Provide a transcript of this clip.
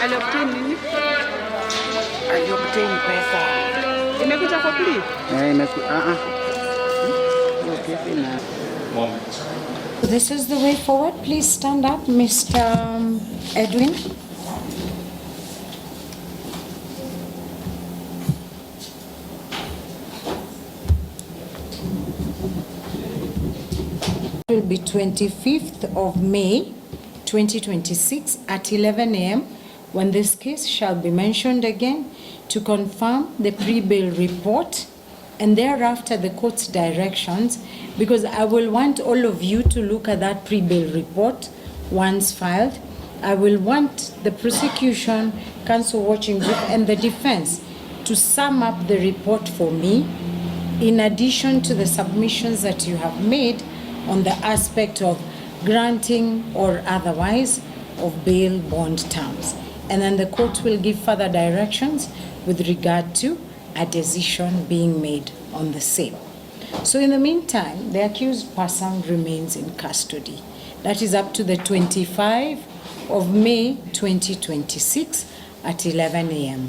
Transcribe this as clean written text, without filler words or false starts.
Aliobtain nini? Aliobtain pesa. Imekuja kwa plea? This is the way forward. Please stand up, Mr. Edwin. It will be 25th of May 2026 at 11 a.m. when this case shall be mentioned again to confirm the pre-bail report and thereafter the court's directions, because I will want all of you to look at that pre-bail report once filed. I will want the prosecution, counsel watching group and the defense to sum up the report for me in addition to the submissions that you have made on the aspect of granting or otherwise of bail bond terms. And then the court will give further directions with regard to a decision being made on the same. So in the meantime, the accused person remains in custody. That is up to the 25th of May 2026 at 11 a.m.